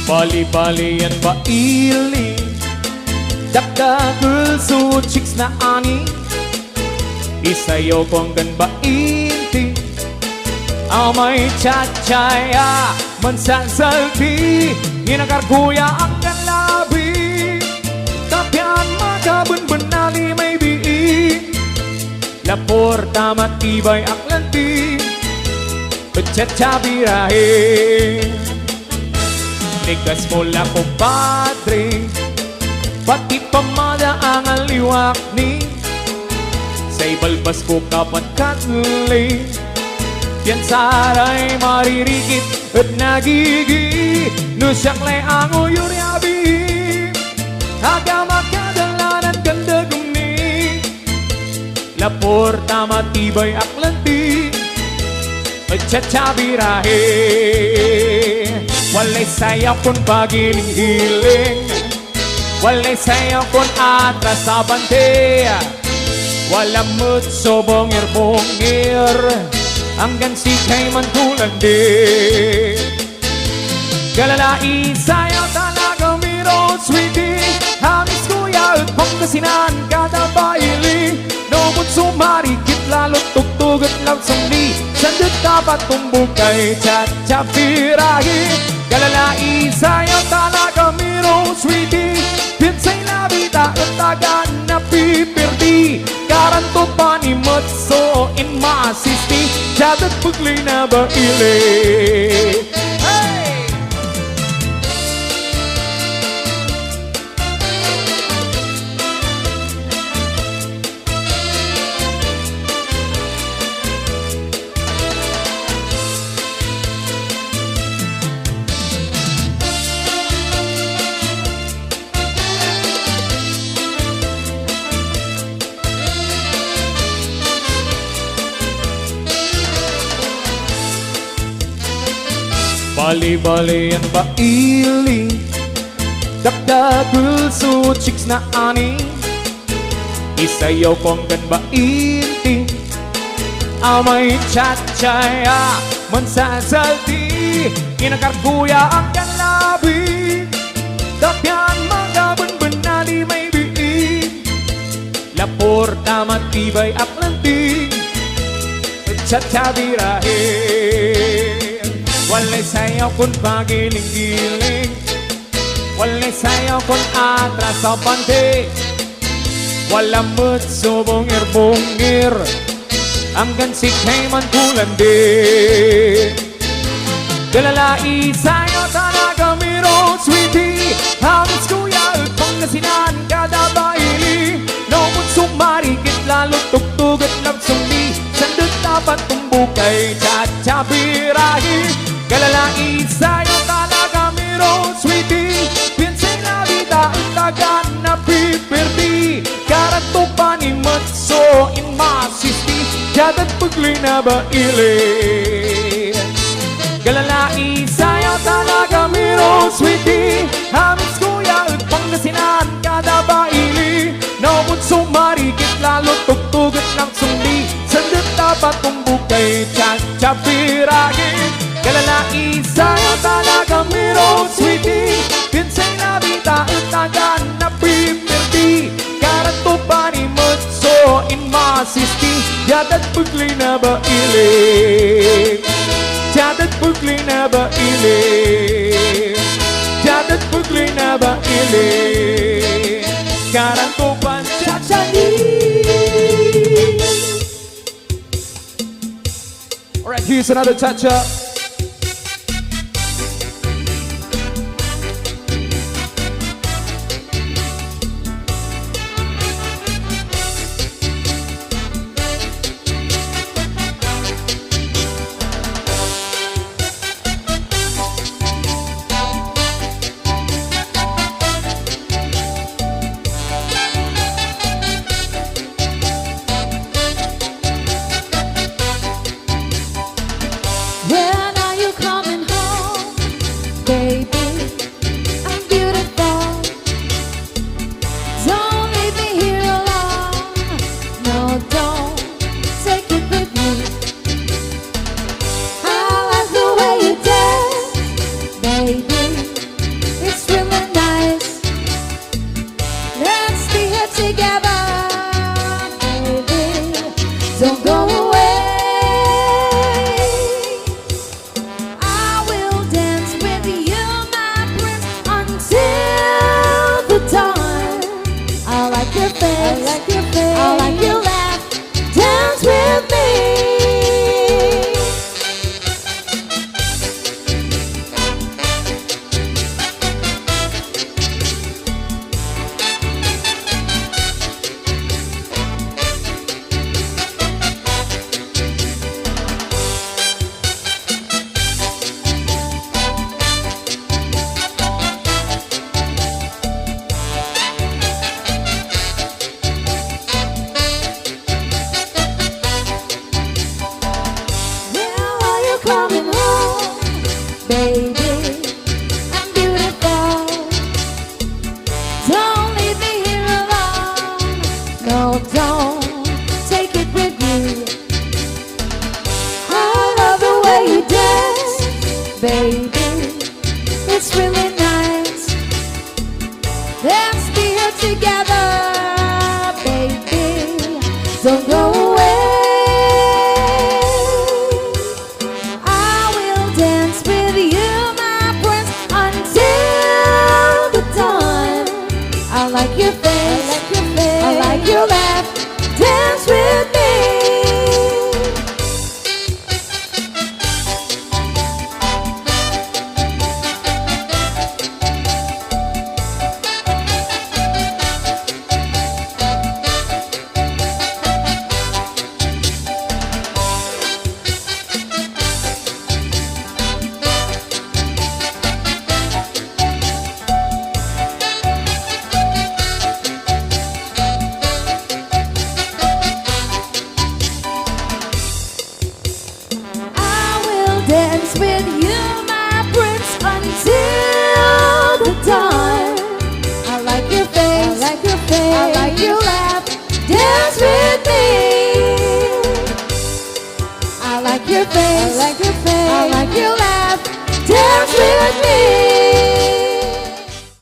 Bali-bali yan ba ili Dakdagul su chicks na ani Isayaw kong gan ba inti Amay chachaya Mansasalti Ginakarkuya ang ganlabi Tapyan magabun-bunali may biing Lapor tamatibay ang lanti Pagtsatsa-birahe Nigas mo la compadre Pati pamada ang aliwak ni Say balbas ko kapat katli Yan saray maririkit at nagigi Nusyakle ang uyuryabi Agama kadalanan ganda gumni Lapor tamatibay aklanti At tsatsa-birahe Walay sayaw kun pagiling-giling Walay sayaw kun atras sa bante Walang mutso bongir-bongir Hanggang sikay man tulandi Galalai sayaw talaga miro sweetie Hamis kuya at Pangasinan kada baili No mutso marikit lalo tugtug at langsungli Sandut dapat tumbukay tsatsa-birahe Galalai sayaw talaga miro sweetie Pinsay labita at tagan na pipirdi Karanto pa ni Matso in masisti Jadat pagli na ba ili Hey! Bali-bali yan ba ili Dakdagul su chicks na ani Isayaw kong gan ba inti Amay chachaya Mansasalti Inakarkuya ang ganlabi Tapyan magabun-bunali may biing Lapor tamatibay aklanti Tsatsa-birahe Walay sayaw kun pagiling-giling Walay sayaw kun atras sa bante Walang mutso bongir-bongir Hanggang sikay man tulandi Galalai sayaw talaga miro sweetie Hamis kuya at Pangasinan kada baili No mutso marikit lalo tugtug at langsungli Sandut dapat tumbukay tsatsa-birahe Galalai sayaw talaga miro sweetie Pinsay labita at tagan na pipirdi Karanto pa ni Matso in masisti Jadat pagli na ba ili Galalai sayaw talaga miro sweetie Hamis kuya at Pangasinan kada baili No mutso marikit lalo tugtug at langsungli Sandut dapat tumbukay tsatsa-birahe Galalai sayaw talaga miro sweetie Pinsay labita at tagan na pipirdi Karanto pa ni Matso in masisti Jadat pagli na ba ili Jadat pagli na ba ili Jadat pagli na ba ili Karanto pa tsatsa-ni Alright, here's another cha-cha it's really nice. Let's be here together, baby. Don't go away. I will dance with you, my prince, until the dawn. I like your face, I like your laugh. Dance with me. Dance with you, my prince, until the dawn. I like your face, I like your face, I like your laugh. Dance with me. I like your face, I like your face, I like your laugh. Dance with me.